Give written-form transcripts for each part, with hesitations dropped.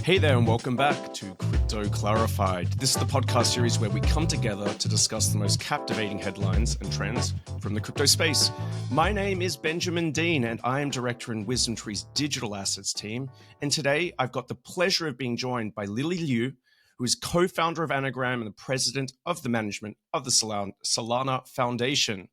Hey there, and welcome back to Crypto Clarified. This is the podcast series where we come together to discuss the most captivating headlines and trends from the crypto space. My name is Benjamin Dean, and I am director in Wisdom Tree's digital assets team. And today I've got the pleasure of being joined by Lily Liu, who is co-founder of Anagram and the president of the management of the Solana Foundation.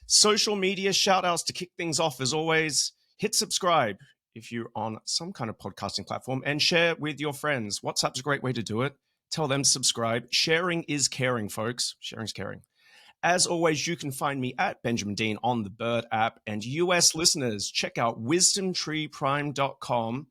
Social media shout outs to kick things off as always. Hit subscribe if you're on some kind of podcasting platform and share with your friends. WhatsApp's a great way to do it. Tell them to subscribe. Sharing is caring, folks. Sharing's caring. As always, you can find me at Benjamin Dean on the Bird app. And US listeners, check out wisdomtreeprime.com.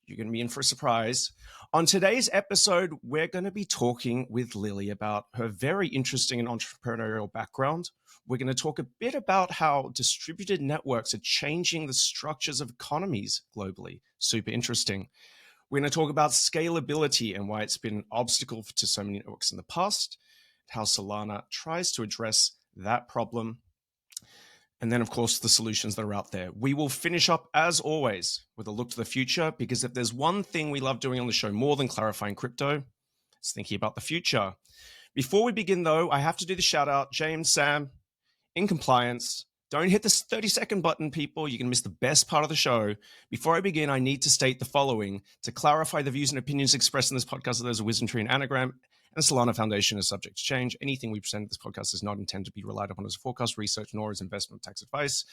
You're going to be in for a surprise. On today's episode, we're going to be talking with Lily about her very interesting and entrepreneurial background. We're going to talk a bit about how distributed networks are changing the structures of economies globally. Super interesting. We're going to talk about scalability and why it's been an obstacle to so many networks in the past, how Solana tries to address that problem, and then, of course, the solutions that are out there. We will finish up, as always, with a look to the future, because if there's one thing we love doing on the show more than clarifying crypto, it's thinking about the future. Before we begin, though, I have to do the shout out. James, Sam, in compliance, don't hit this 30-second button, people. You can miss the best part of the show. Before I begin, I need to state the following. To clarify, the views and opinions expressed in this podcast are those of Wisdom Tree and Anagram, and the Solana Foundation is subject to change. Anything we present in this podcast is not intended to be relied upon as forecast, research, nor as investment tax advice.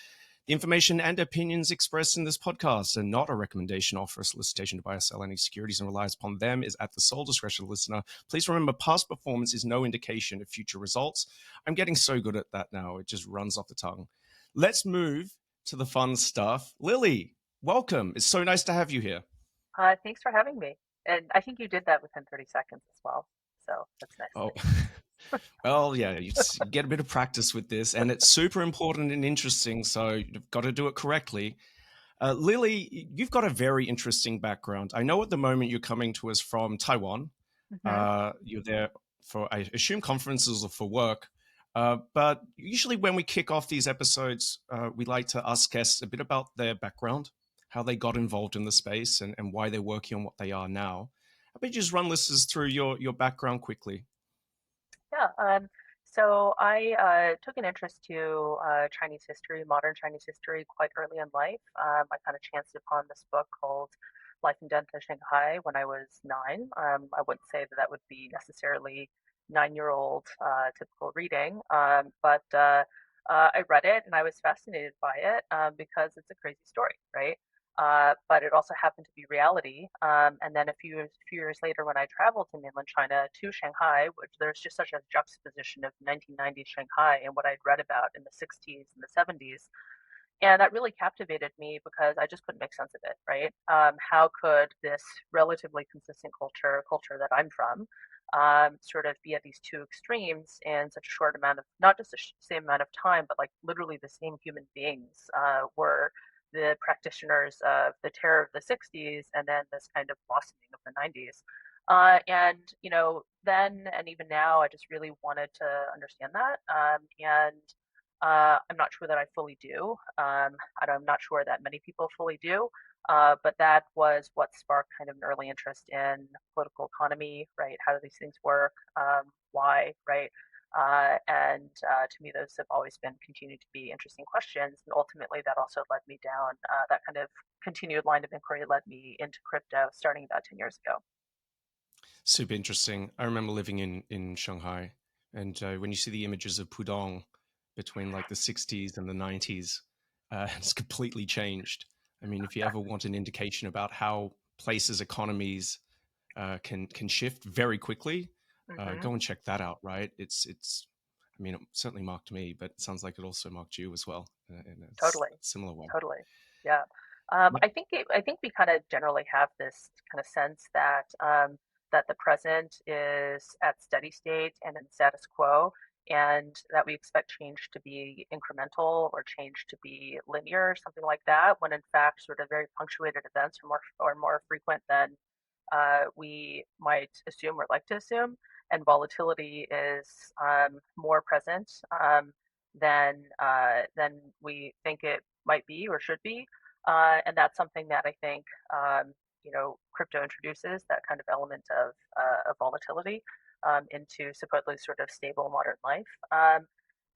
The information and opinions expressed in this podcast are not a recommendation or a solicitation to buy or sell any securities, and relies upon them is at the sole discretion of the listener. Please remember, past performance is no indication of future results. I'm getting so good at that now. It just runs off the tongue. Let's move to the fun stuff. Lily, welcome. It's so nice to have you here. Thanks for having me. And I think you did that within 30 seconds as well. So that's nice. Oh, well, yeah, you get a bit of practice with this, and it's super important and interesting, so you've got to do it correctly. Lily, you've got a very interesting background. I know at the moment you're coming to us from Taiwan. Hmm. You're there for, I assume, conferences or for work. But usually when we kick off these episodes, we like to ask guests a bit about their background, how they got involved in the space, and why they're working on what they are now. How about you just run listeners through your background quickly? Yeah. So I took an interest to Chinese history, modern Chinese history, quite early in life. I kind of chanced upon this book called Life and Death of Shanghai when I was 9. I wouldn't say that that would be necessarily 9-year-old typical reading, but I read it and I was fascinated by it because it's a crazy story, right? But it also happened to be reality. And then few years later, when I traveled to mainland China to Shanghai, which there's just such a juxtaposition of 1990s Shanghai and what I'd read about in the 60s and the 70s. And that really captivated me because I just couldn't make sense of it, right? How could this relatively consistent culture that I'm from, sort of be at these two extremes in such a short amount of, not just the same amount of time, but like literally the same human beings were the practitioners of the terror of the 60s and then this kind of blossoming of the 90s. And, then and even now, I just really wanted to understand that. And I'm not sure that I fully do. I'm not sure that many people fully do. But that was what sparked kind of an early interest in political economy, right? How do these things work? Why, right? And to me, those have always been continued to be interesting questions. And ultimately, that also led me down that kind of continued line of inquiry led me into crypto starting about 10 years ago. Super interesting. I remember living in Shanghai, and when you see the images of Pudong between like the 60s and the 90s, it's completely changed. I mean, if you ever want an indication about how places' economies can shift very quickly, Hmm. go and check that out. Right? It's. I mean, it certainly marked me, but it sounds like it also marked you as well in a Totally, similar way. totally, yeah. My- I think we kind of generally have this kind of sense that that the present is at steady state and in status quo, and that we expect change to be incremental or change to be linear, something like that. When in fact, sort of very punctuated events are more frequent than we might assume or like to assume, and volatility is more present than we think it might be or should be. And that's something that I think crypto introduces that kind of element of volatility into supposedly sort of stable modern life.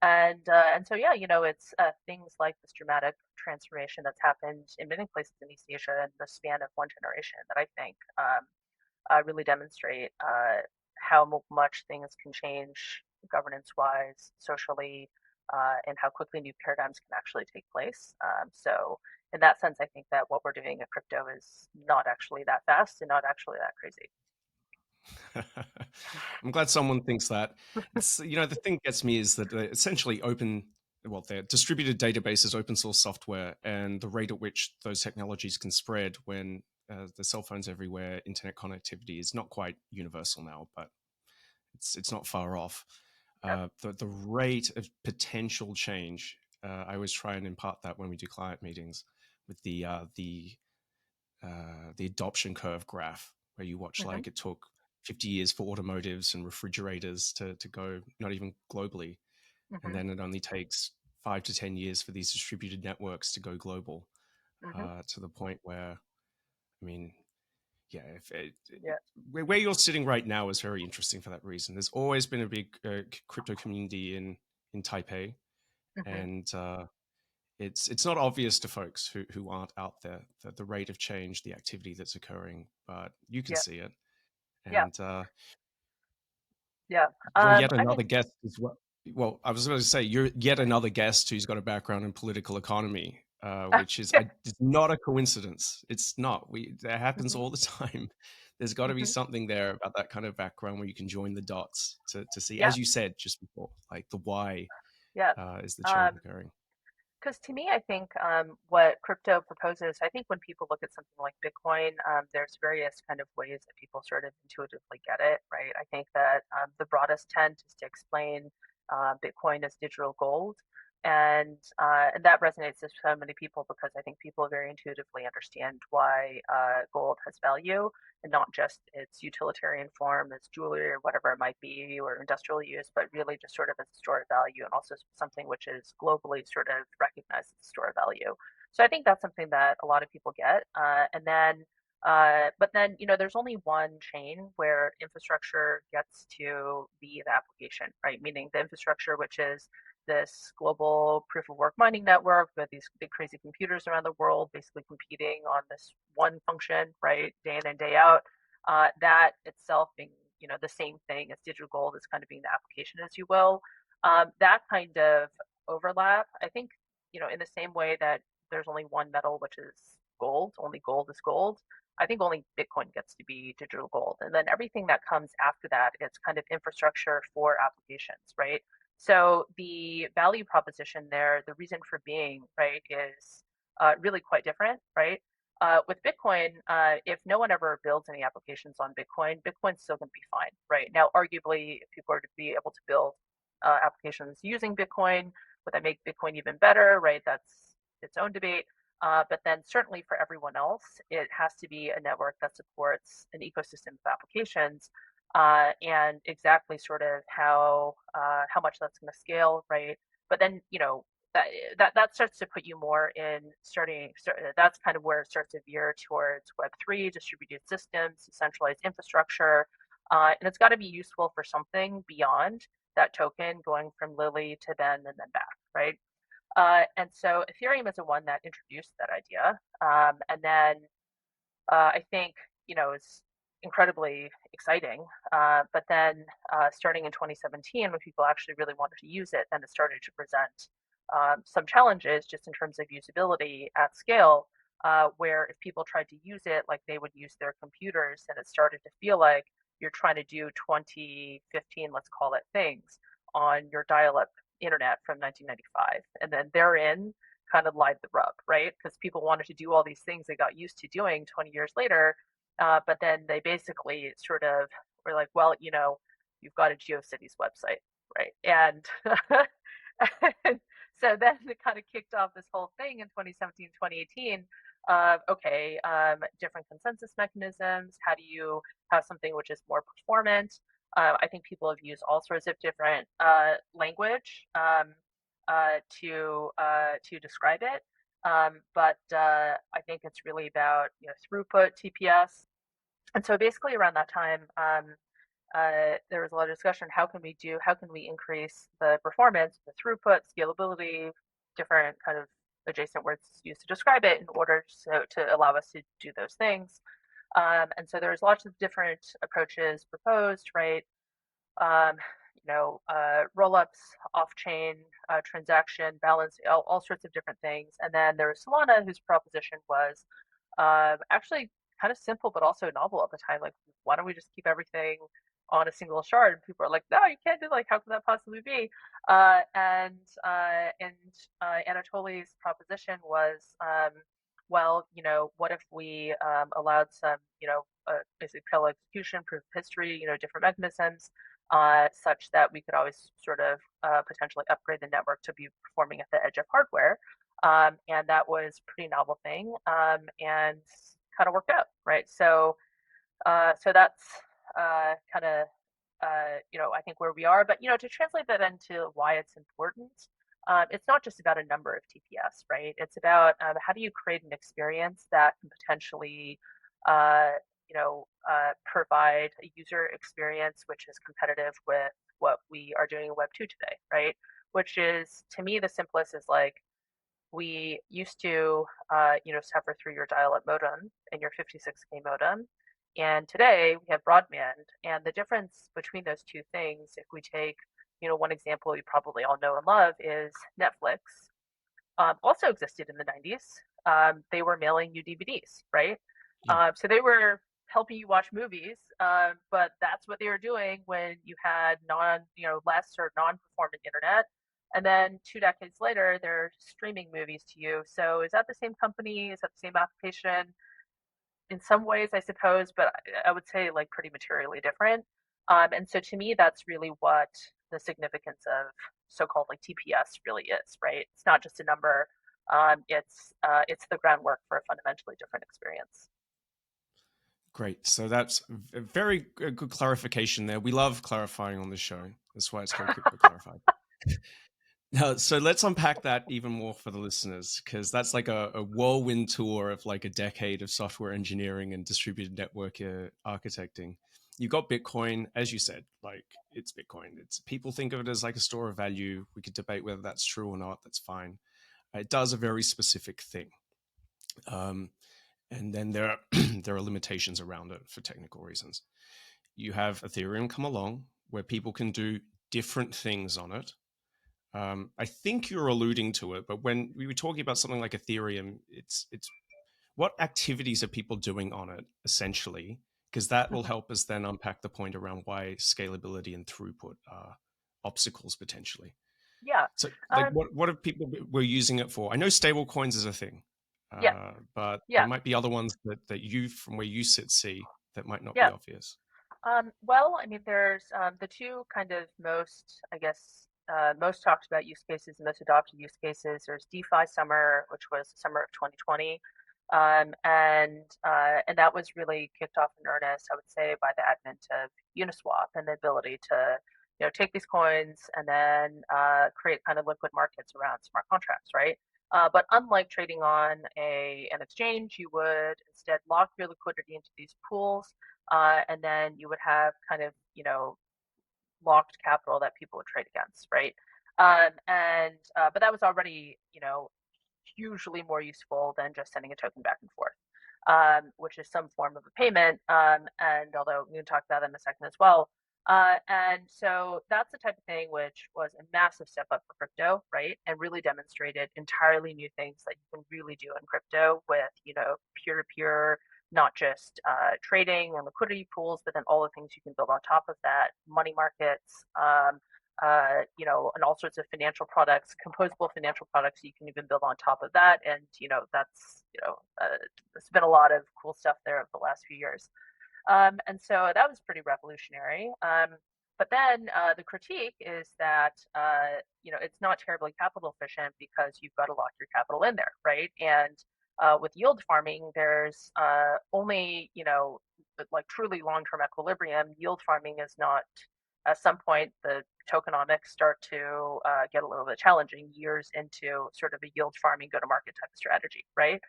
And so yeah, it's things like this dramatic transformation that's happened in many places in East Asia in the span of one generation that I think really demonstrate how much things can change governance-wise, socially, and how quickly new paradigms can actually take place. So in that sense, I think that what we're doing at crypto is not actually that fast and not actually that crazy. I'm glad someone thinks that. It's, the thing that gets me is that they're essentially they're distributed databases, open source software, and the rate at which those technologies can spread when the cell phones everywhere, internet connectivity is not quite universal now, but it's not far off. Yep. The rate of potential change, I always try and impart that when we do client meetings with the adoption curve graph, where you watch Hmm. like it took 50 years for automotives and refrigerators to go not even globally, and Hmm. then it only takes 5 to 10 years for these distributed networks to go global, Hmm. to the point where, I mean, yeah, if Yeah. where you're sitting right now is very interesting for that reason. There's always been a big crypto community in Taipei, Hmm. and it's not obvious to folks who aren't out there the rate of change, the activity that's occurring, but you can Yeah. see it. Yeah. And Yeah. you're yet I mean, another guest as well. Well, I was going to say you're yet another guest who's got a background in political economy, which is it's not a coincidence. It's not. That happens hmm. all the time. There's got to be Hmm. something there about that kind of background where you can join the dots to see, Yeah. as you said just before, like the why Yeah. is the change Um, occurring. Because to me, I think what crypto proposes, I think when people look at something like Bitcoin, there's various kind of ways that people sort of intuitively get it, right? I think that the broadest tent is to explain Bitcoin as digital gold. And that resonates with so many people because I think people very intuitively understand why gold has value and not just its utilitarian form as jewelry or whatever it might be or industrial use, but really just sort of as a store of value and also something which is globally sort of recognized as a store of value. So I think that's something that a lot of people get. But then, there's only one chain where infrastructure gets to be the application, right? Meaning the infrastructure, which is this global proof of work mining network with these big crazy computers around the world basically competing on this one function, right, day in and day out. That itself being, the same thing as digital gold is kind of being the application, as you will. That kind of overlap, I think, in the same way that there's only one metal, which is gold, only gold is gold. I think only Bitcoin gets to be digital gold. And then everything that comes after that is kind of infrastructure for applications, right? So the value proposition there, the reason for being, right, is really quite different, right? With Bitcoin, if no one ever builds any applications on Bitcoin, Bitcoin's still going to be fine, right? Now, arguably, if people are to be able to build applications using Bitcoin, would that make Bitcoin even better, right? That's its own debate. But then certainly for everyone else, it has to be a network that supports an ecosystem of applications and exactly sort of how much that's going to scale, right? But then that, that starts to put you more in that's kind of where it starts to veer towards Web3, distributed systems, decentralized infrastructure, and it's got to be useful for something beyond that token going from Lily to then and then back, right? And so Ethereum is the one that introduced that idea, and then I think is incredibly exciting. But then starting in 2017, when people actually really wanted to use it, then it started to present some challenges just in terms of usability at scale. Where if people tried to use it like they would use their computers, and it started to feel like you're trying to do 2015, let's call it, things on your dial-up internet from 1995, and then therein kind of lied the rub, right? Because people wanted to do all these things they got used to doing 20 years later, but then they basically sort of were like, well, you've got a GeoCities website, right? And so then it kind of kicked off this whole thing in 2017, 2018. Okay, different consensus mechanisms. How do you have something which is more performant? I think people have used all sorts of different language to describe it. But I think it's really about throughput, TPS, and so basically around that time, there was a lot of discussion. How can we increase the performance, the throughput, scalability, different kind of adjacent words used to describe it in order to allow us to do those things. And so there's lots of different approaches proposed, right? um, Roll-ups, off-chain transaction, balance, all sorts of different things. And then there was Solana, whose proposition was actually kind of simple, but also novel at the time. Like, why don't we just keep everything on a single shard? And people are like, no, you can't do, like, how can that possibly be? And Anatoly's proposition was, well, what if we allowed some, basically parallel execution, proof of history, different mechanisms, such that we could always sort of potentially upgrade the network to be performing at the edge of hardware. And that was a pretty novel thing, and kind of worked out, right? So that's kind of I think where we are. But to translate that into why it's important, it's not just about a number of TPS, right? It's about how do you create an experience that can potentially uh, provide a user experience which is competitive with what we are doing in Web 2 today, right? Which is, to me, the simplest is like, we used to, suffer through your dial-up modem and your 56K modem. And today we have broadband. And the difference between those two things, if we take, one example you probably all know and love is Netflix. Also existed in the 90s. They were mailing you DVDs, right? Yeah. So they were helping you watch movies, but that's what they were doing when you had less or non-performant internet. And then 2 decades later, they're streaming movies to you. So is that the same company? Is that the same application? In some ways, I suppose, but I would say like pretty materially different. And so to me, that's really what the significance of so-called like TPS really is, right? It's not just a number. It's the groundwork for a fundamentally different experience. Great. So that's a very good clarification there. We love clarifying on the show. That's why it's called Crypto Clarified. Now, so let's unpack that even more for the listeners, because that's like a whirlwind tour of like a decade of software engineering and distributed network architecting. You got Bitcoin, as you said, like it's Bitcoin. It's people think of it as like a store of value. We could debate whether that's true or not. That's fine. It does a very specific thing. Um, and then there are there are limitations around it for technical reasons. You have Ethereum come along where people can do different things on it. I think you're alluding to it, but when we were talking about something like Ethereum, it's what activities are people doing on it essentially, because that will Mhm. help us then unpack the point around why scalability and throughput are obstacles potentially. Yeah. So, like, Um, what have people were using it for? I know stable coins is a thing, yeah. but there Yeah. might be other ones that you, from where you sit, see that might not be Yeah. obvious. Well, I mean, there's the two kind of most, I guess, most talked about use cases, most adopted use cases. There's DeFi Summer, which was summer of 2020, and that was really kicked off in earnest, I would say, by the advent of Uniswap and the ability to, take these coins and then create kind of liquid markets around smart contracts, right? But unlike trading on an exchange, you would instead lock your liquidity into these pools, and then you would have kind of locked capital that people would trade against, right? And But that was already hugely more useful than just sending a token back and forth, which is some form of a payment. And although we can talk about that in a second as well. And so that's the type of thing which was a massive step up for crypto, right? And really demonstrated entirely new things that you can really do in crypto with, peer-to-peer, not just trading and liquidity pools, but then all the things you can build on top of that, money markets, and all sorts of financial products, composable financial products you can even build on top of that. And, there's been a lot of cool stuff there over the last few years. And so that was pretty revolutionary. But then the critique is that, it's not terribly capital efficient because you've got to lock your capital in there, right? And with yield farming, there's only, like truly long-term equilibrium. Yield farming is not at some point the tokenomics start to get a little bit challenging years into sort of a yield farming go to market type of strategy, right?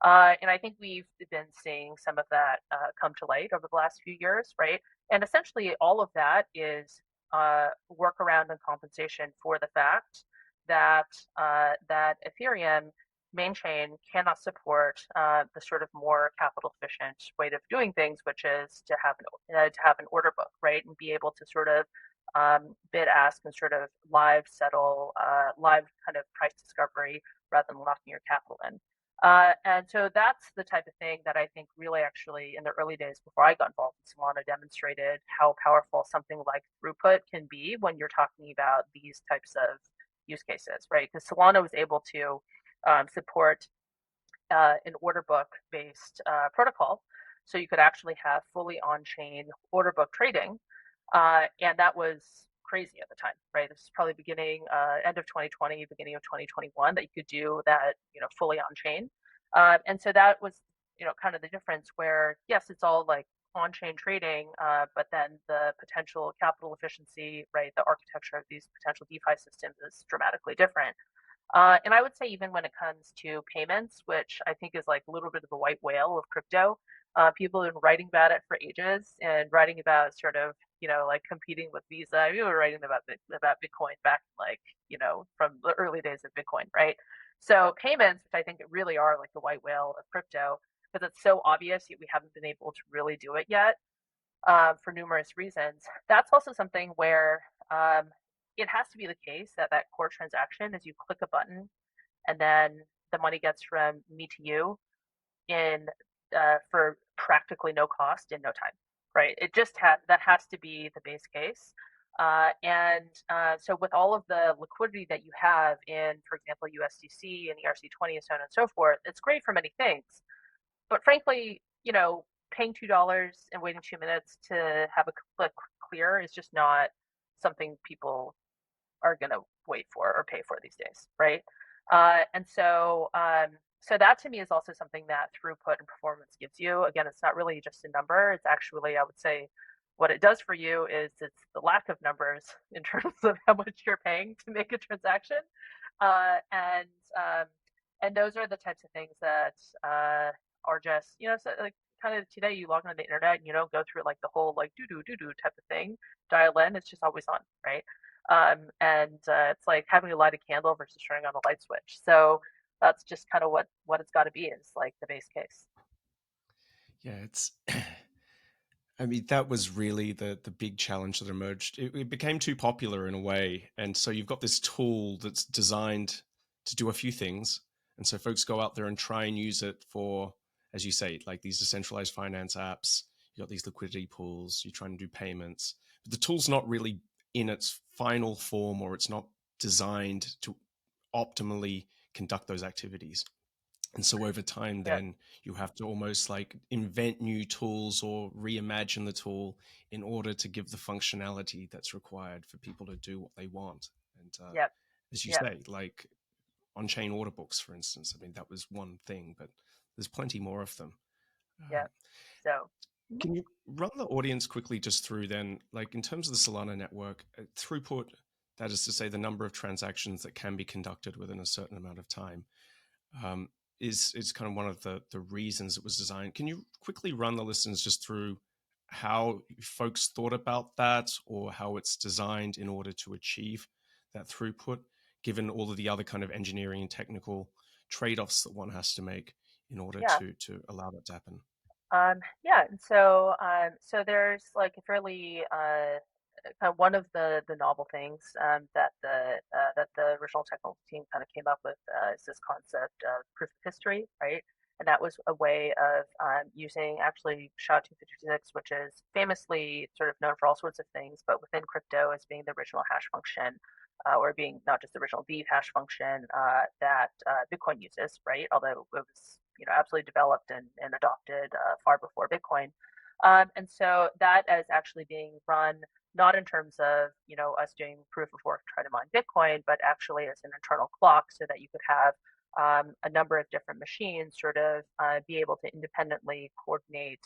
And I think we've been seeing some of that come to light over the last few years, right? And essentially, all of that is workaround and compensation for the fact that that Ethereum main chain cannot support the sort of more capital efficient way of doing things, which is to have an order book, right, and be able to sort of bid ask and sort of live settle, live kind of price discovery rather than locking your capital in. And so that's the type of thing that I think really actually in the early days before I got involved in Solana demonstrated how powerful something like throughput can be when you're talking about these types of use cases, right? Because Solana was able to support an order book based protocol. So you could actually have fully on chain order book trading. And that was crazy at the time, right? This is probably end of 2020, beginning of 2021 that you could do that, fully on chain. And so that was, kind of the difference where, yes, it's all like on chain trading, but then the potential capital efficiency, right? The architecture of these potential DeFi systems is dramatically different. And I would say even when it comes to payments, which I think is like a little bit of the white whale of crypto, people have been writing about it for ages and writing about sort of, like competing with Visa. We were writing about Bitcoin back like, from the early days of Bitcoin, right? So payments, which I think really are like the white whale of crypto, because it's so obvious yet we haven't been able to really do it yet for numerous reasons. That's also something where it has to be the case that that core transaction is you click a button and then the money gets from me to you in for practically no cost in no time, right? That has to be the base case. So with all of the liquidity that you have in, for example, USDC and ERC20 and so on and so forth, it's great for many things. But frankly, paying $2 and waiting 2 minutes to have a click clear is just not something people are going to wait for or pay for these days, right? So that to me is also something that throughput and performance gives you. Again, it's not really just a number. It's actually, I would say, what it does for you is it's the lack of numbers in terms of how much you're paying to make a transaction, uh, and um, and those are the types of things that are just so like kind of today you log on the internet and you don't go through like the whole like do do type of thing, dial in. It's just always on, right? It's like having to light a candle versus turning on a light switch. So that's just kind of what it's got to be is like the base case. Yeah, it's. I mean, that was really the big challenge that emerged. It became too popular in a way, and so you've got this tool that's designed to do a few things, and so folks go out there and try and use it for, as you say, like these decentralized finance apps. You got these liquidity pools. You're trying to do payments, but the tool's not really in its final form, or it's not designed to optimally conduct those activities. And so over time, Yeah, then you have to almost like invent new tools or reimagine the tool in order to give the functionality that's required for people to do what they want. And yeah, as you yeah, say, like on-chain order books, for instance, I mean, that was one thing, but there's plenty more of them. yeah. Um, So can you run the audience quickly just through then, like in terms of the Solana network, throughput, that is to say, the number of transactions that can be conducted within a certain amount of time? um, is kind of one of the reasons it was designed. Can you quickly run the listeners just through how folks thought about that or how it's designed in order to achieve that throughput, given all of the other kind of engineering and technical trade-offs that one has to make in order yeah. to allow that to happen? Yeah, and so there's like a fairly kind of one of the novel things that the original technical team kind of came up with is this concept of proof of history, right? And that was a way of using actually SHA-256, which is famously sort of known for all sorts of things, but within crypto as being the original hash function, or being not just the original the hash function that Bitcoin uses, right? Although it was absolutely developed and adopted far before Bitcoin. And so that is actually being run not in terms of us doing proof of work to try to mine Bitcoin, but actually as an internal clock so that you could have a number of different machines sort of be able to independently coordinate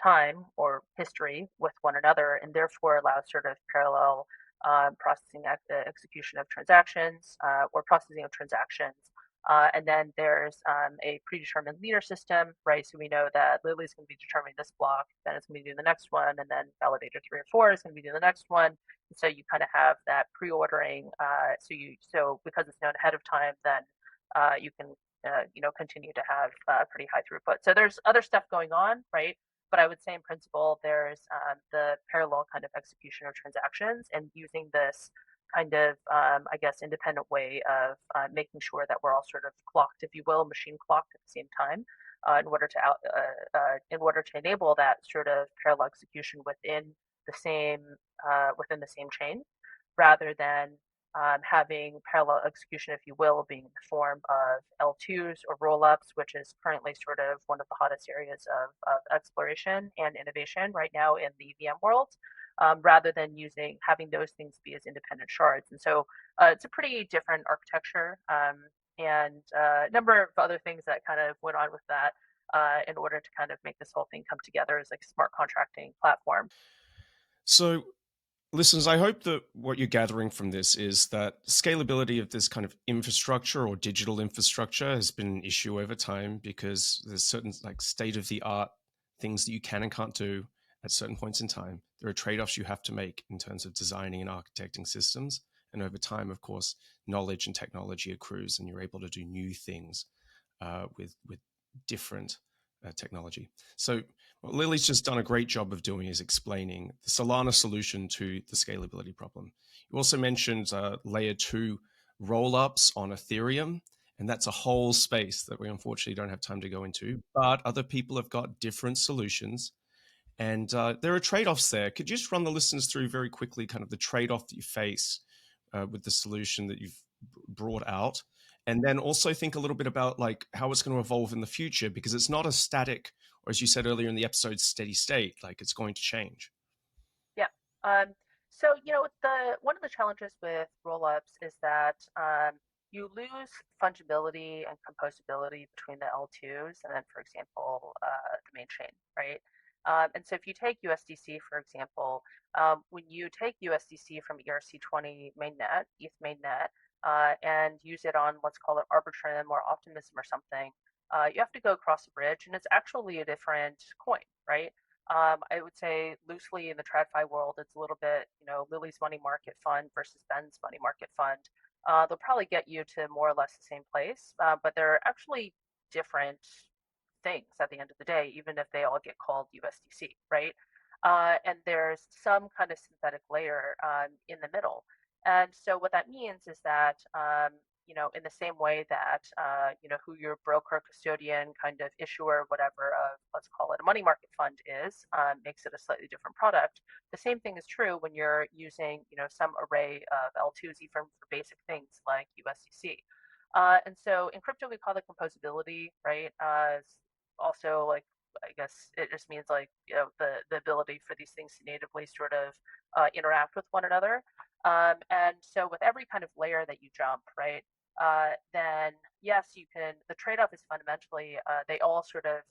time or history with one another, and therefore allows sort of parallel processing execution of transactions or processing of transactions. And then there's a predetermined leader system, right? So we know that Lily's going to be determining this block, then it's going to be doing the next one, and then validator 3 or 4 is going to be doing the next one. And so you kind of have that pre-ordering. So because it's known ahead of time, then you can continue to have pretty high throughput. So there's other stuff going on, right? But I would say in principle, there's the parallel kind of execution of transactions and using this kind of, I guess, independent way of making sure that we're all sort of clocked, if you will, machine clocked at the same time, in order to enable that sort of parallel execution within the same chain, rather than having parallel execution, if you will, being in the form of L2s or rollups, which is currently sort of one of the hottest areas of exploration and innovation right now in the VM world, rather than having those things be as independent shards. And so it's a pretty different architecture, and a number of other things that kind of went on with that in order to kind of make this whole thing come together as like a smart contracting platform. So, listeners, I hope that what you're gathering from this is that scalability of this kind of infrastructure or digital infrastructure has been an issue over time because there's certain like state of the art things that you can and can't do at certain points in time. There are trade-offs you have to make in terms of designing and architecting systems. And over time, of course, knowledge and technology accrues, and you're able to do new things with different technology. So what Lily's just done a great job of doing is explaining the Solana solution to the scalability problem. You also mentioned layer 2 rollups on Ethereum, and that's a whole space that we unfortunately don't have time to go into. But other people have got different solutions, and there are trade-offs there. Could you just run the listeners through very quickly kind of the trade-off that you face with the solution that you've brought out? And then also think a little bit about like how it's going to evolve in the future, because it's not a static, or as you said earlier in the episode, steady state. Like it's going to change. Yeah. So the one of the challenges with rollups is that you lose fungibility and composability between the L2s and then, for example, the main chain, right? And so if you take USDC, for example, when you take USDC from ERC20 mainnet, ETH mainnet, and use it on, let's call it Arbitrum or Optimism or something, you have to go across a bridge, and it's actually a different coin, right? I would say loosely in the TradFi world, it's a little bit, Lily's money market fund versus Ben's money market fund. They'll probably get you to more or less the same place, but they're actually different things at the end of the day, even if they all get called USDC, right? And there's some kind of synthetic layer in the middle. And so what that means is that, in the same way that, who your broker, custodian, kind of issuer, whatever, of let's call it a money market fund is, makes it a slightly different product. The same thing is true when you're using, some array of L2s, even for basic things like USDC. And so in crypto, we call it composability, right? Also, like, I guess it just means like, the ability for these things to natively sort of interact with one another. And so with every kind of layer that you jump, right, then yes, you can. The trade-off is fundamentally they all sort of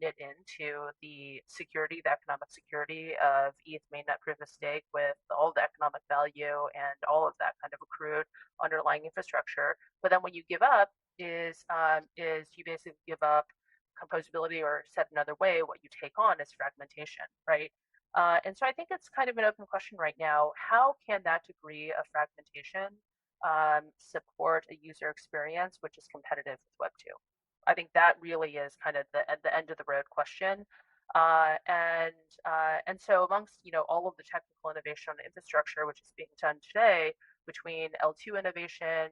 knit into the security, the economic security of ETH mainnet proof of stake, with all the economic value and all of that kind of accrued underlying infrastructure. But then what you give up is you basically give up composability, or said another way, what you take on is fragmentation, right? And so I think it's kind of an open question right now. How can that degree of fragmentation support a user experience which is competitive with Web 2? I think that really is kind of the end of the road question. And so amongst all of the technical innovation on the infrastructure which is being done today, between L2 innovation,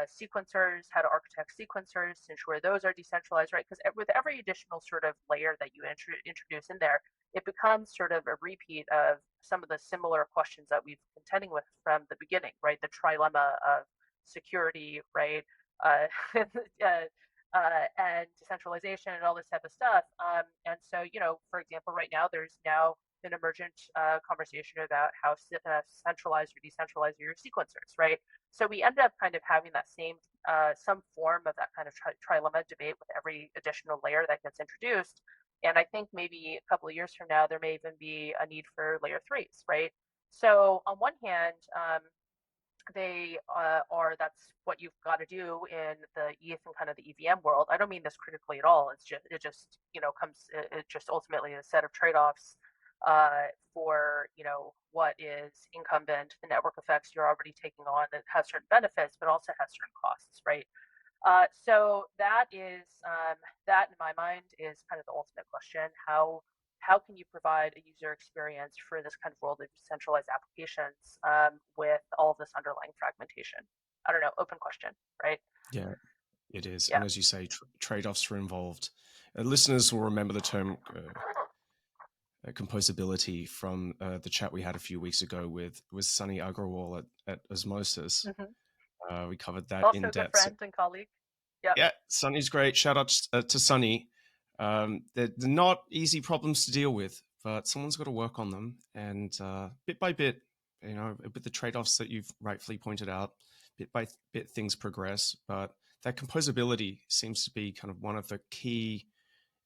sequencers, how to architect sequencers to ensure those are decentralized, right? Because with every additional sort of layer that you introduce in there, it becomes sort of a repeat of some of the similar questions that we've been contending with from the beginning, right? The trilemma of security, right? And decentralization and all this type of stuff. And so, for example, right now there's now an emergent conversation about how centralized or decentralized are your sequencers, right? So we end up kind of having that same, some form of that kind of trilemma debate with every additional layer that gets introduced. And I think maybe a couple of years from now, there may even be a need for layer threes, right? So on one hand, they are that's what you've got to do in the ETH and kind of the EVM world. I don't mean this critically at all. It just comes it just ultimately a set of trade-offs for what is incumbent, the network effects you're already taking on that have certain benefits, but also has certain costs, right? So that in my mind is kind of the ultimate question. How can you provide a user experience for this kind of world of decentralized applications with all of this underlying fragmentation? I don't know, open question, right? Yeah, it is. Yeah. And as you say, trade-offs are involved. Listeners will remember the term composability from the chat we had a few weeks ago with Sunny Agrawal at Osmosis. Hmm. We covered that Also in a good depth. So, friend and colleague. Yep. yeah, Sunny's great. Shout out to Sunny. They're not easy problems to deal with, but someone's got to work on them. And bit by bit, with the trade offs that you've rightfully pointed out, bit by bit things progress. But that composability seems to be kind of one of the key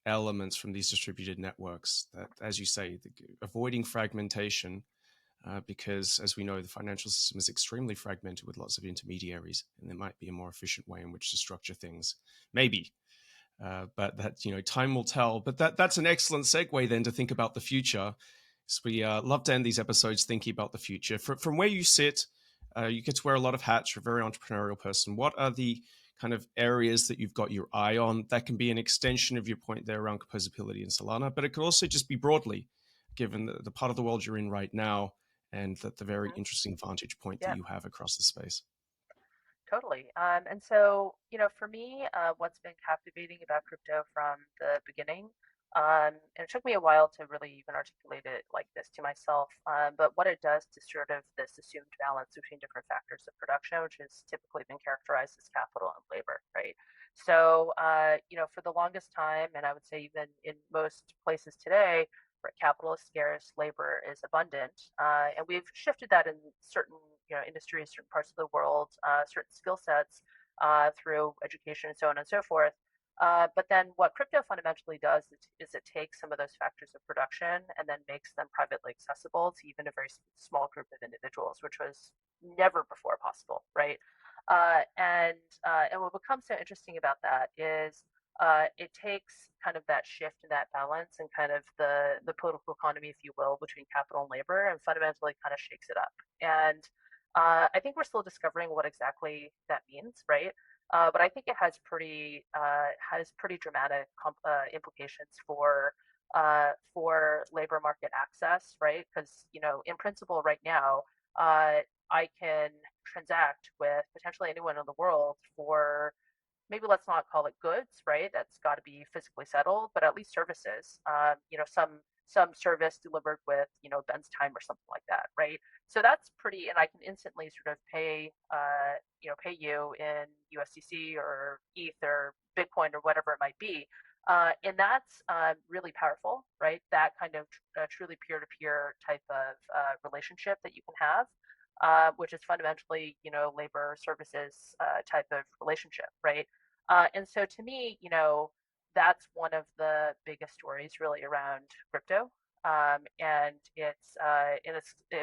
elements from these distributed networks that, as you say, avoiding fragmentation, because as we know, the financial system is extremely fragmented with lots of intermediaries, and there might be a more efficient way in which to structure things. Maybe. But that time will tell. But that's an excellent segue then to think about the future. So we love to end these episodes thinking about the future. From where you sit, you get to wear a lot of hats. You're a very entrepreneurial person. What are the kind of areas that you've got your eye on? That can be an extension of your point there around composability in Solana, but it could also just be broadly, given the part of the world you're in right now and the very Hmm. interesting vantage point that Yeah. you have across the space. Totally. And so, for me, what's been captivating about crypto from the beginning, and it took me a while to really even articulate it like this to myself, but what it does to sort of this assumed balance between different factors of production, which has typically been characterized as capital and labor, right? So, for the longest time, and I would say even in most places today, where capital is scarce, labor is abundant, and we've shifted that in certain industries, certain parts of the world, certain skill sets through education and so on and so forth. But then what crypto fundamentally does is it takes some of those factors of production and then makes them privately accessible to even a very small group of individuals, which was never before possible, right? And what becomes so interesting about that is it takes kind of that shift and that balance and kind of the political economy, if you will, between capital and labor, and fundamentally kind of shakes it up. And I think we're still discovering what exactly that means, right? But I think it has pretty dramatic implications for labor market access, right? Because in principle, right now, I can transact with potentially anyone in the world for maybe let's not call it goods, right? That's got to be physically settled, but at least services. Some service delivered with Ben's time or something like that, right? So that's pretty, and I can instantly sort of pay you in USDC or ETH or Bitcoin or whatever it might be. And that's really powerful, right? That kind of truly peer-to-peer type of relationship that you can have, which is fundamentally, labor services type of relationship, right? And so to me, that's one of the biggest stories really around crypto.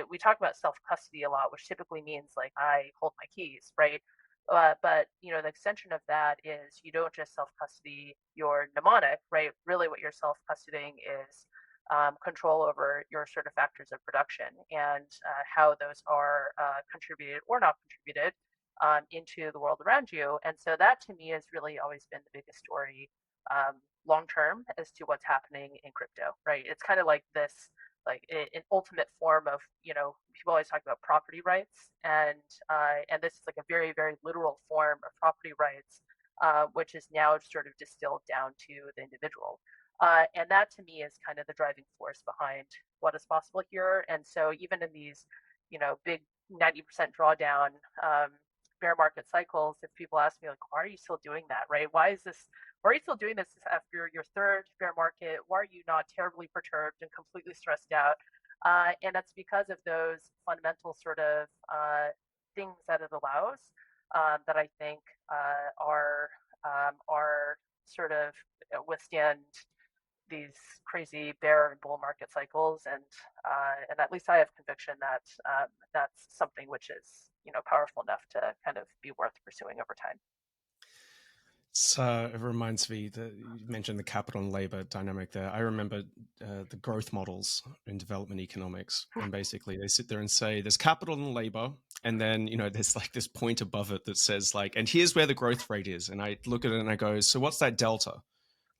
We talk about self custody a lot, which typically means like I hold my keys, right? But the extension of that is you don't just self custody your mnemonic, right? Really, what you're self custodying is control over your sort of factors of production and how those are contributed or not contributed into the world around you. And so that to me has really always been the biggest story long term as to what's happening in crypto, right? It's kind of like this, like an ultimate form of, people always talk about property rights, and this is like a very, very literal form of property rights, which is now sort of distilled down to the individual. And that to me is kind of the driving force behind what is possible here. And so even in these, big 90% drawdown bear market cycles, if people ask me like, why are you still doing that, right? Why are you still doing this after your third bear market? Why are you not terribly perturbed and completely stressed out? And that's because of those fundamental sort of things that it allows that I think are sort of withstand these crazy bear and bull market cycles, and at least I have conviction that that's something which is powerful enough to kind of be worth pursuing over time. So it reminds me that you mentioned the capital and labor dynamic there. I remember the growth models in development economics, and basically they sit there and say there's capital and labor, and then there's like this point above it that says like, and here's where the growth rate is, and I look at it and I go, so what's that delta?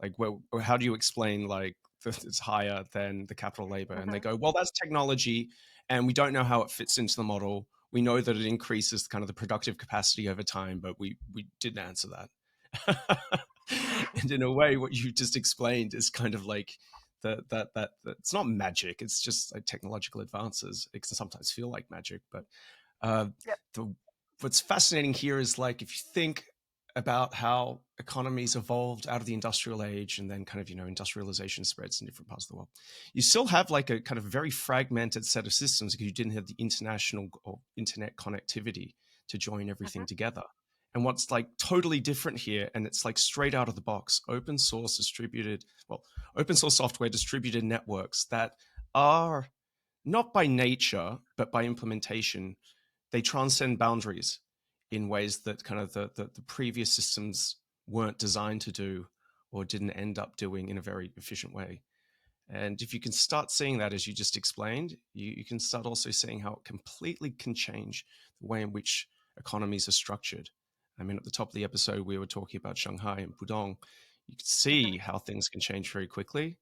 Like, well, how do you explain like that it's higher than the capital labor? And they Hmm. go, well, that's technology, and we don't know how it fits into the model. We know that it increases kind of the productive capacity over time, but we didn't answer that. And in a way, what you just explained is kind of like that it's not magic. It's just like technological advances. It can sometimes feel like magic, but uh, Yep. the what's fascinating here is like if you think about how economies evolved out of the industrial age and then kind of industrialization spreads in different parts of the world, you still have like a kind of very fragmented set of systems because you didn't have the international or internet connectivity to join everything Hmm. together. And what's like totally different here, and it's like straight out of the box, open source software distributed networks that are not by nature but by implementation, they transcend boundaries in ways that kind of the previous systems weren't designed to do or didn't end up doing in a very efficient way. And if you can start seeing that, as you just explained, you can start also seeing how it completely can change the way in which economies are structured. I mean, at the top of the episode, we were talking about Shanghai and Pudong. You can see Hmm. how things can change very quickly.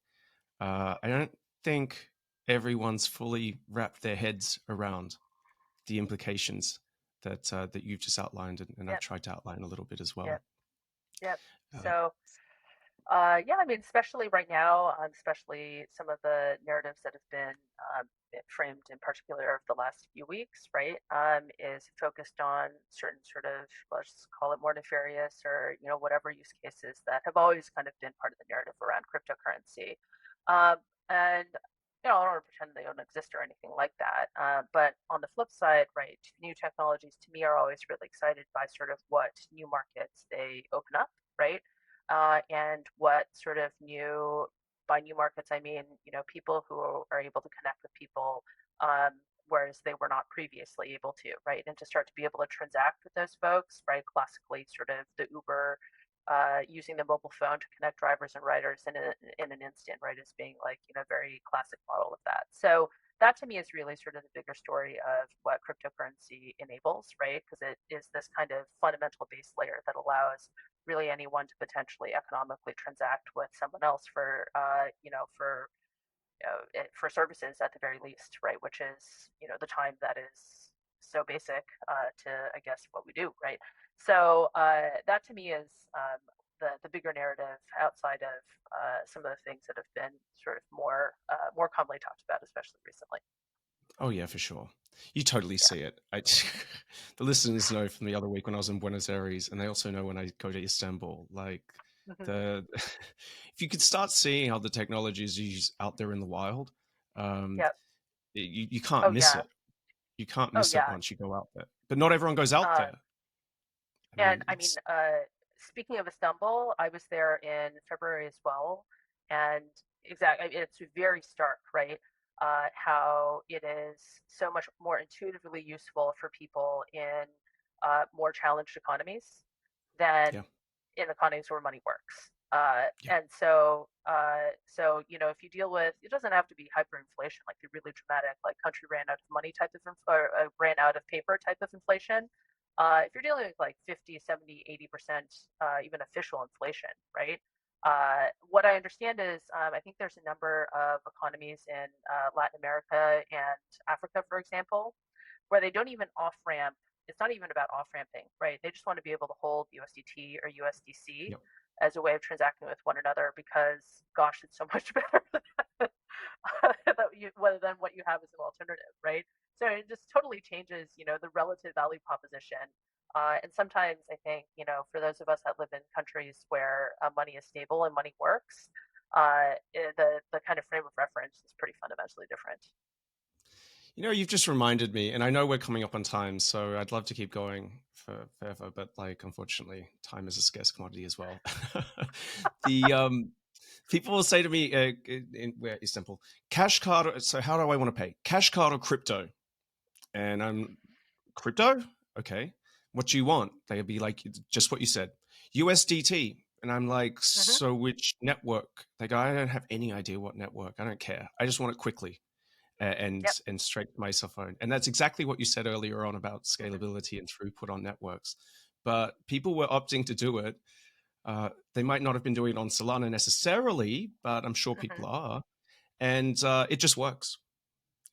I don't think everyone's fully wrapped their heads around the implications that you've just outlined, and I've Yep. tried to outline a little bit as well. Yep. Yep. Uh, So yeah, I mean, especially right now, especially some of the narratives that have been framed in particular of the last few weeks, right, is focused on certain sort of, let's call it more nefarious or, whatever use cases that have always kind of been part of the narrative around cryptocurrency. And, I don't want to pretend they don't exist or anything like that. But on the flip side, right, new technologies to me are always really excited by sort of what new markets they open up, right? And what sort of by new markets, I mean, people who are able to connect with people, whereas they were not previously able to, right? And to start to be able to transact with those folks, right? Classically, sort of the Uber, using the mobile phone to connect drivers and riders in an instant, right? As being like, very classic model of that. So that to me is really sort of the bigger story of what cryptocurrency enables, right? Because it is this kind of fundamental base layer that allows really anyone to potentially economically transact with someone else for services at the very least, right? Which is the time that is so basic to I guess what we do, right? So that to me is the bigger narrative outside of some of the things that have been sort of more commonly talked about, especially recently. oh yeah, for sure. You totally Yeah. see it. The listeners know from the other week when I was in Buenos Aires, and they also know when I go to Istanbul. Like Hmm. the, if you could start seeing how the technology is used out there in the wild, um, Yep. you can't Oh miss yeah. it. You can't Oh miss it yeah. once you go out there. But not everyone goes out Uh, there. I And mean, I mean, it's speaking of Istanbul, I was there in February as well, and exactly, I mean, it's very stark, right? How it is so much more intuitively useful for people in more challenged economies than yeah, in economies where money works. yeah, And so if you deal with, it doesn't have to be hyperinflation, like the really dramatic, like country ran out of money type of, or ran out of paper type of inflation. If you're dealing with like 50, 70, 80%, even official inflation, right? What I understand is I think there's a number of economies in Latin America and Africa, for example, where they don't even off ramp. It's not even about off ramping, right? They just want to be able to hold USDT or USDC yeah. as a way of transacting with one another because, gosh, it's so much better than what you have as an alternative, right? So it just totally changes, the relative value proposition. And sometimes I think, for those of us that live in countries where money is stable and money works, the kind of frame of reference is pretty fundamentally different. You've just reminded me, and I know we're coming up on time, so I'd love to keep going for forever, but like, unfortunately, time is a scarce commodity as well. the People will say to me, where is simple, cash card. So how do I want to pay? Cash card or crypto? And I'm crypto. Okay. What do you want? They'll be like, just what you said, USDT. And I'm like, Hmm. so which network? They go, I don't have any idea what network. I don't care. I just want it quickly Yep. and straight to my cell phone. And that's exactly what you said earlier on about Hmm. scalability and throughput on networks. But people were opting to do it. They might not have been doing it on Solana necessarily, but I'm sure Hmm. people are. And it just works.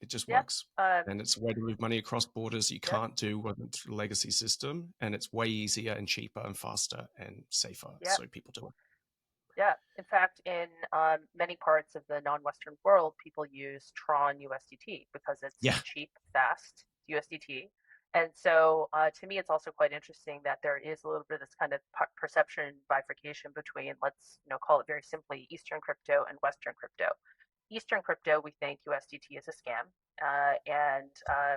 It just Yeah. works. Um, And it's a way to move money across borders you yep. can't do with a legacy system. And it's way easier and cheaper and faster and safer. Yeah. So people do it. Yeah. In fact, in many parts of the non-Western world, people use Tron USDT because it's Yeah. cheap, fast USDT. And so, to me, it's also quite interesting that there is a little bit of this kind of perception bifurcation between, let's call it very simply, Eastern crypto and Western crypto. Eastern crypto, we think USDT is a scam, and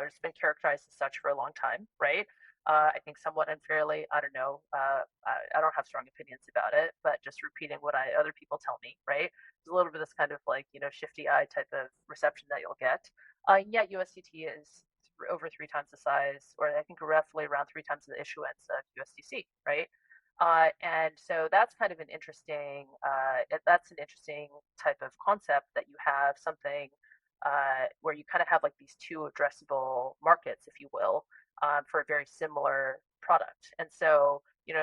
it's been characterized as such for a long time, right? I think somewhat unfairly. I don't know. I don't have strong opinions about it, but just repeating what other people tell me, right? There's a little bit of this kind of like shifty eye type of reception that you'll get. Yet USDT is over three times the size, or I think roughly around three times the issuance of USDC, right? And so that's an interesting type of concept that you have something where you kind of have like these two addressable markets, if you will, for a very similar product. And so,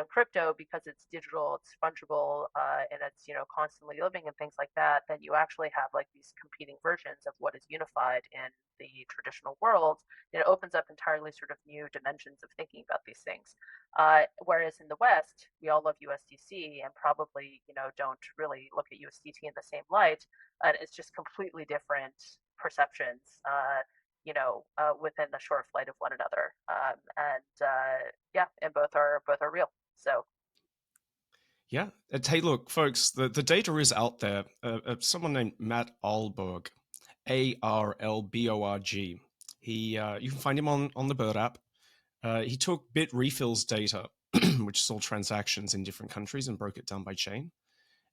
crypto, because it's digital, it's fungible, and it's, constantly living and things like that, then you actually have like these competing versions of what is unified in the traditional world. And it opens up entirely sort of new dimensions of thinking about these things. Whereas in the West, we all love USDC and probably, don't really look at USDT in the same light. And it's just completely different perceptions, within the short flight of one another. And yeah, and both are real. So Yeah. Hey, look, folks, the data is out there. Someone named Matt Alborg, Arlborg. You can find him on the Bird app. He took Bit Refills data, which is all transactions in different countries, and broke it down by chain.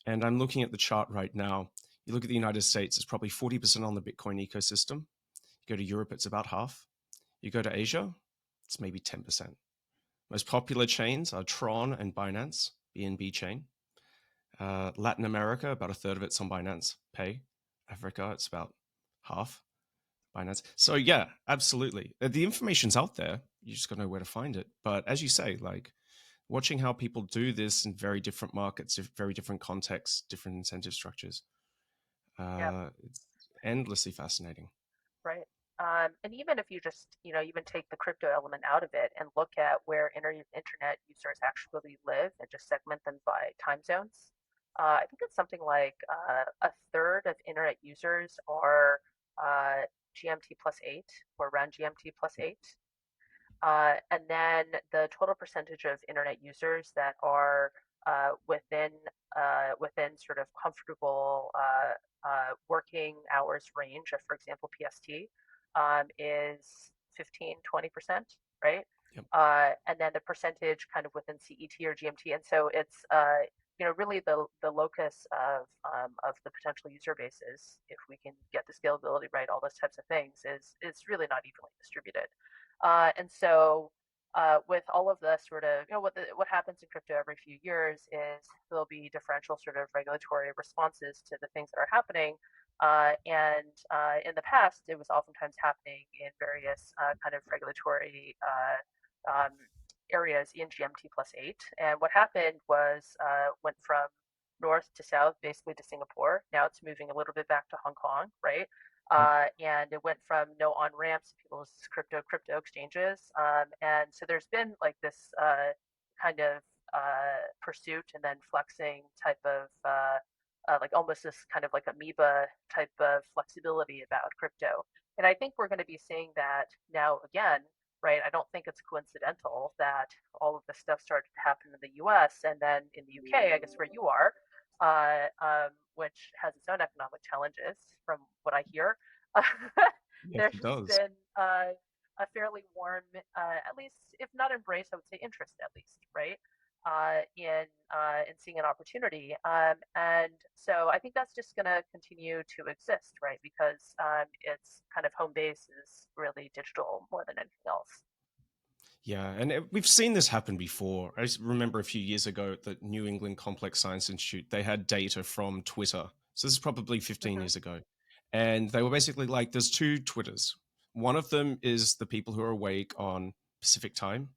And I'm looking at the chart right now. You look at the United States, it's probably 40% on the Bitcoin ecosystem. You go to Europe, it's about half. You go to Asia, it's maybe 10%. Most popular chains are Tron and Binance, BNB chain. Latin America, about a third of it's on Binance Pay. Africa, it's about half Binance. So yeah, absolutely. The information's out there. You just got to know where to find it. But as you say, like watching how people do this in very different markets, very different contexts, different incentive structures, yeah, it's endlessly fascinating. right. And even if you just, even take the crypto element out of it and look at where internet users actually live and just segment them by time zones, I think it's something like a third of internet users are GMT plus 8 or around GMT plus 8. And then the total percentage of internet users that are within sort of comfortable working hours range of, for example, PST, is 15-20%, right? Yep. And then the percentage kind of within CET or GMT, and so it's really the locus of the potential user bases, if we can get the scalability right, all those types of things, is really not evenly distributed. And so, with all of the sort of, what happens in crypto every few years is there'll be differential sort of regulatory responses to the things that are happening. And in the past, it was oftentimes happening in various kind of regulatory areas in GMT plus 8. And what happened was went from north to south, basically to Singapore. Now it's moving a little bit back to Hong Kong, right? Yep. And it went from no on ramps, people's crypto exchanges, and so there's been like this kind of pursuit and then flexing type of like almost this kind of like amoeba type of flexibility about crypto. And I think we're going to be seeing that now again, right? I don't think it's coincidental that all of this stuff started to happen in the US and then in the UK, I guess where you are, which has its own economic challenges from what I hear. Yes, There's it does. been a fairly warm, at least if not embrace, I would say interest at least, right? in seeing an opportunity. And so I think that's just going to continue to exist, right? Because its kind of home base is really digital more than anything else. Yeah, and we've seen this happen before. I just remember a few years ago at the New England Complex Science Institute, they had data from Twitter. So this is probably 15 Hmm. years ago. And they were basically like, there's two Twitters. One of them is the people who are awake on Pacific time.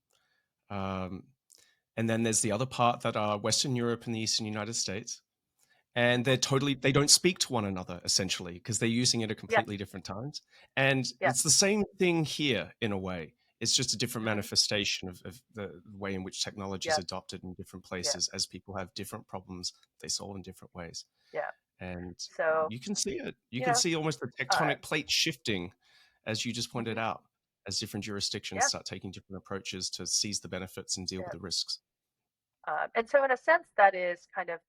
Um, and then there's the other part that are Western Europe and the Eastern United States. And Hmm. they don't speak to one another essentially because they're using it at Yes. completely different times. And Yes. it's the same thing here in a way. It's just a different Hmm. manifestation of the way in which technology is Yes. adopted in different Yeah. places as people have different problems they solve in different ways. Yeah. And So, you can see it. You you can know, see almost the uh, tectonic plate shifting, as you just pointed mhm, out, as different jurisdictions yeah. start taking different approaches to seize the benefits and deal with Yeah. the risks. And so, in a sense, that is kind of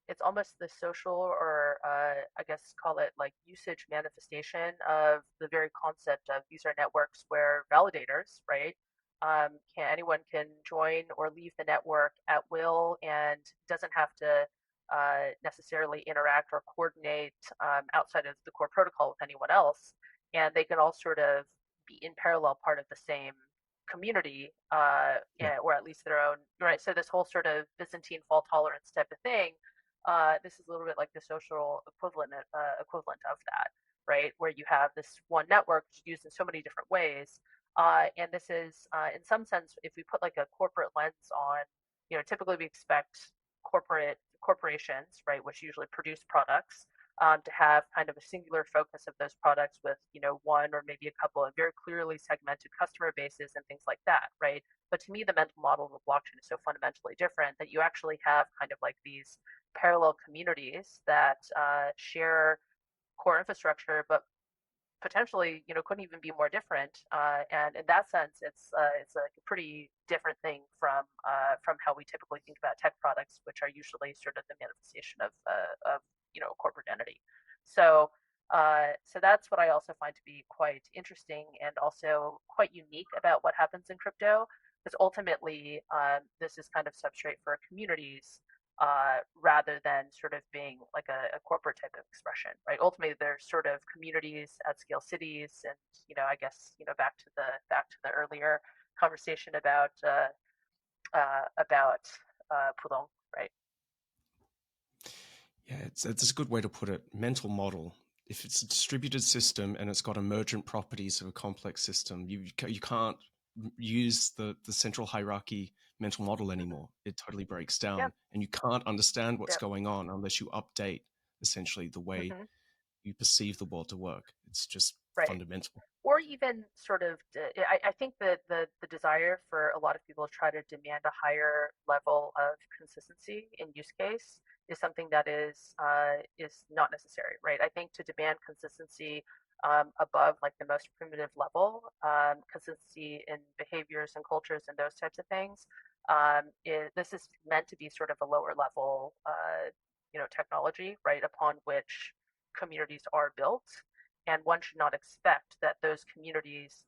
it's almost the social, or I guess call it like usage manifestation of the very concept of these are networks where validators, right? Anyone can join or leave the network at will and doesn't have to necessarily interact or coordinate outside of the core protocol with anyone else. And they can all sort of be in parallel part of the same community, Yeah. yeah, or at least their own, right? So this whole sort of Byzantine fault tolerance type of thing, this is a little bit like the social equivalent of that, right? Where you have this one network used in so many different ways, and this is, in some sense, if we put like a corporate lens on, typically we expect corporations, right, which usually produce products, to have kind of a singular focus of those products with, one or maybe a couple of very clearly segmented customer bases and things like that, right? But to me, the mental model of a blockchain is so fundamentally different that you actually have kind of like these parallel communities that share core infrastructure, but potentially, couldn't even be more different. And in that sense, it's like a pretty different thing from how we typically think about tech products, which are usually sort of the manifestation of a corporate entity. So. So that's what I also find to be quite interesting and also quite unique about what happens in crypto, because ultimately this is kind of substrate for communities, rather than sort of being like a corporate type of expression, right? Ultimately, there's sort of communities at scale cities, and I guess back to the earlier conversation about Pudong, right? Yeah, it's a good way to put it. Mental model. If it's a distributed system and it's got emergent properties of a complex system, you can't use the central hierarchy mental model Mm-hmm. anymore. It totally breaks Yep. down, and you can't understand what's Yep. going on unless you update essentially the way Mm-hmm. you perceive the world to work. It's just Right. fundamental. Or even sort of, I think that the desire for a lot of people to try to demand a higher level of consistency in use case is something that is not necessary, right? I think to demand consistency above like the most primitive level, consistency in behaviors and cultures and those types of things, this is meant to be sort of a lower level, technology, right, upon which communities are built, and one should not expect that those communities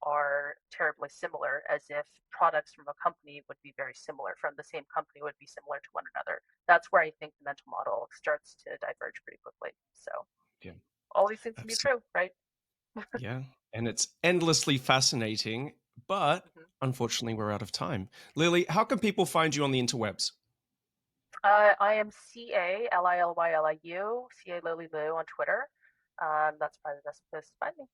are terribly similar, as if products from a company would be very similar, from the same company would be similar to one another. That's where I think the mental model starts to diverge pretty quickly. So Yeah, all these things can be absolutely. true, right? Yeah, and it's endlessly fascinating, but Mm-hmm. unfortunately, we're out of time. Lily, how can people find you on the interwebs? I am CALILYLIU, CA Lily Lu on Twitter. That's probably the best place to find me.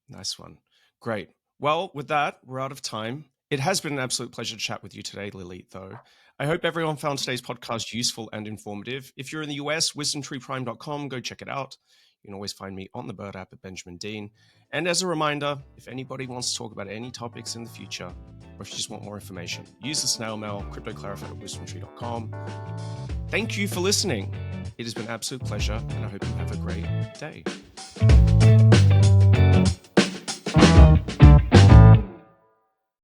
Nice one. Great. Well, with that, we're out of time. It has been an absolute pleasure to chat with you today, Lily, though. I hope everyone found Mm-hmm. today's podcast useful and informative. If you're in the US, wisdomtreeprime.com, go check it out. You can always find me on the Bird app at Benjamin Dean. And as a reminder, if anybody wants to talk about any topics in the future, or if you just want more information, use the snail mail, cryptoclarified at wisdomtree.com. Thank you for listening. It has been an absolute pleasure, and I hope you have a great day.